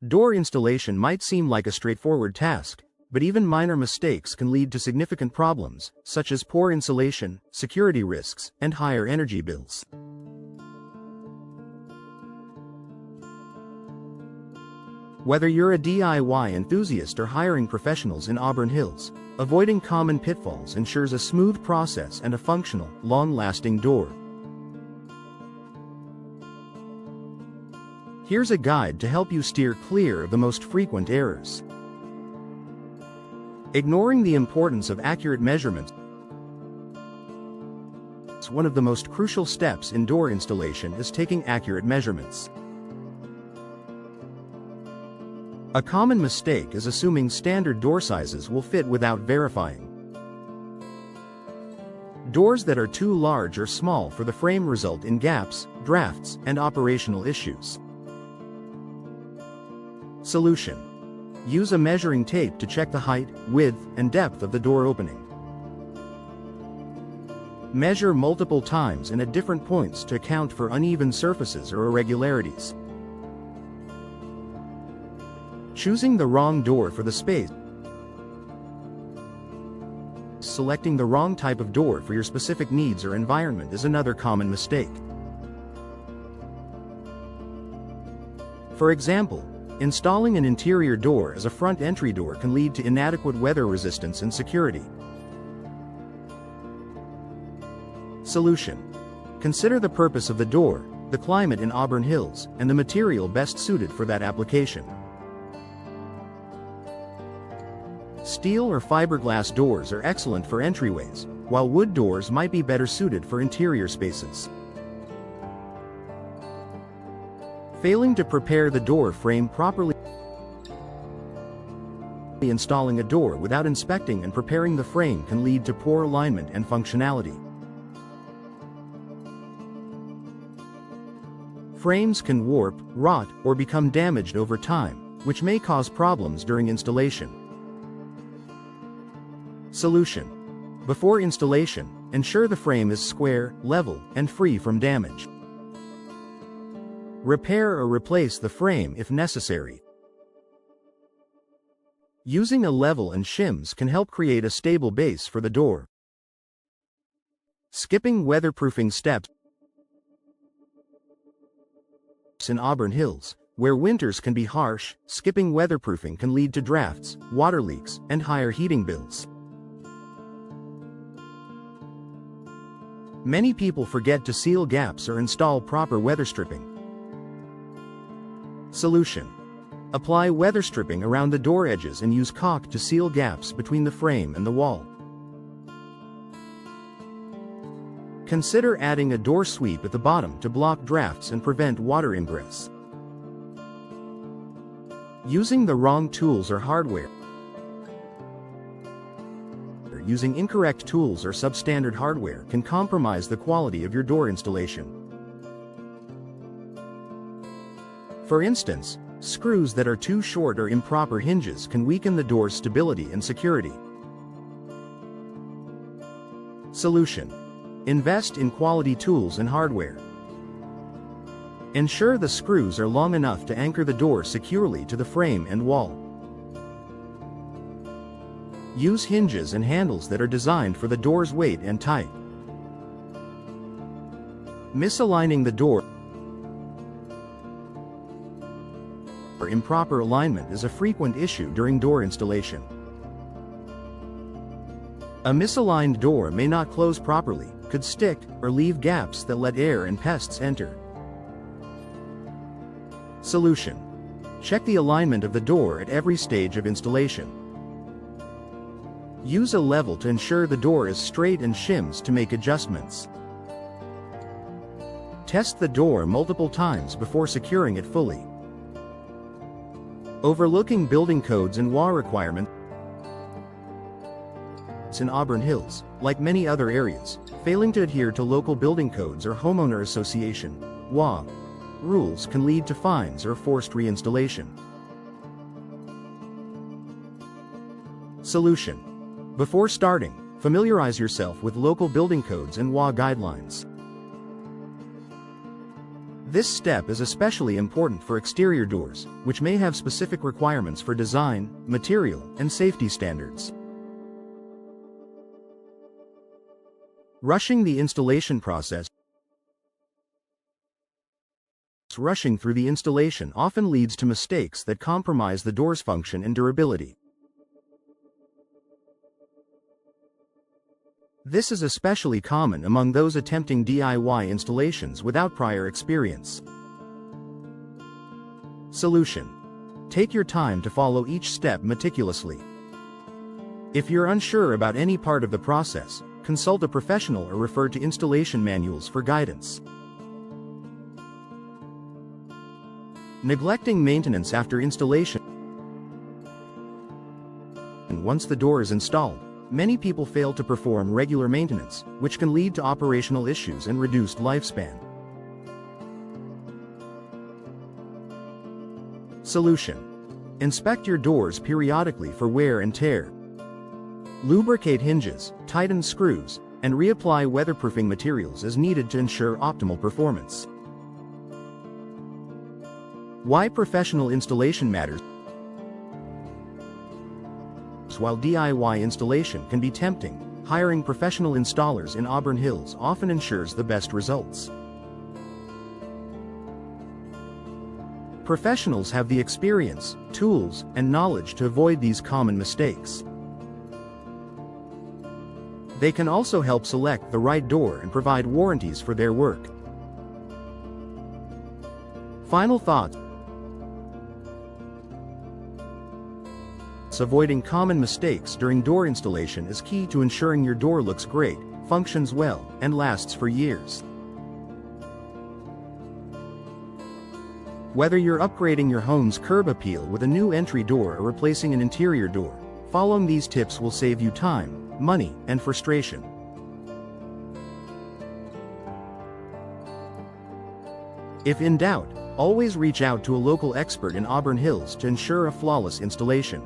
Door installation might seem like a straightforward task, but even minor mistakes can lead to significant problems, such as poor insulation, security risks, and higher energy bills. Whether you're a DIY enthusiast or hiring professionals in Auburn Hills, avoiding common pitfalls ensures a smooth process and a functional, long-lasting door. Here's a guide to help you steer clear of the most frequent errors. Ignoring the importance of accurate measurements. One of the most crucial steps in door installation is taking accurate measurements. A common mistake is assuming standard door sizes will fit without verifying. Doors that are too large or small for the frame result in gaps, drafts, and operational issues. Solution: use a measuring tape to check the height, width, and depth of the door opening. Measure multiple times and at different points to account for uneven surfaces or irregularities. Choosing the wrong door for the space. Selecting the wrong type of door for your specific needs or environment is another common mistake. For example, installing an interior door as a front entry door can lead to inadequate weather resistance and security. Solution: consider the purpose of the door, the climate in Auburn Hills, and the material best suited for that application. Steel or fiberglass doors are excellent for entryways, while wood doors might be better suited for interior spaces. Failing to prepare the door frame properly. Installing a door without inspecting and preparing the frame can lead to poor alignment and functionality. Frames can warp, rot, or become damaged over time, which may cause problems during installation. Solution: before installation, ensure the frame is square, level, and free from damage. Repair or replace the frame if necessary. Using a level and shims can help create a stable base for the door. Skipping weatherproofing steps. In Auburn Hills, where winters can be harsh, skipping weatherproofing can lead to drafts, water leaks, and higher heating bills. Many people forget to seal gaps or install proper weather stripping. Solution: apply weather stripping around the door edges and use caulk to seal gaps between the frame and the wall. Consider adding a door sweep at the bottom to block drafts and prevent water ingress. Using the wrong tools or hardware. Using incorrect tools or substandard hardware can compromise the quality of your door installation. For instance, screws that are too short or improper hinges can weaken the door's stability and security. Solution: invest in quality tools and hardware. Ensure the screws are long enough to anchor the door securely to the frame and wall. Use hinges and handles that are designed for the door's weight and type. Misaligning the door or improper alignment is a frequent issue during door installation. A misaligned door may not close properly, could stick, or leave gaps that let air and pests enter. Solution: check the alignment of the door at every stage of installation. Use a level to ensure the door is straight and shims to make adjustments. Test the door multiple times before securing it fully. Overlooking building codes and WA requirements. In Auburn Hills, like many other areas, failing to adhere to local building codes or homeowner association (WA) rules can lead to fines or forced reinstallation. Solution: before starting, familiarize yourself with local building codes and WA guidelines. This step is especially important for exterior doors, which may have specific requirements for design, material, and safety standards. Rushing the installation process. Rushing through the installation often leads to mistakes that compromise the door's function and durability. This is especially common among those attempting DIY installations without prior experience. Solution: take your time to follow each step meticulously. If you're unsure about any part of the process, consult a professional or refer to installation manuals for guidance. Neglecting maintenance after installation. Once the door is installed, many people fail to perform regular maintenance, which can lead to operational issues and reduced lifespan. Solution: inspect your doors periodically for wear and tear. Lubricate hinges, tighten screws, and reapply weatherproofing materials as needed to ensure optimal performance. Why professional installation matters. While DIY installation can be tempting, hiring professional installers in Auburn Hills often ensures the best results. Professionals have the experience, tools, and knowledge to avoid these common mistakes. They can also help select the right door and provide warranties for their work. Final thoughts. Avoiding common mistakes during door installation is key to ensuring your door looks great, functions well, and lasts for years. Whether you're upgrading your home's curb appeal with a new entry door or replacing an interior door, following these tips will save you time, money, and frustration. If in doubt, always reach out to a local expert in Auburn Hills to ensure a flawless installation.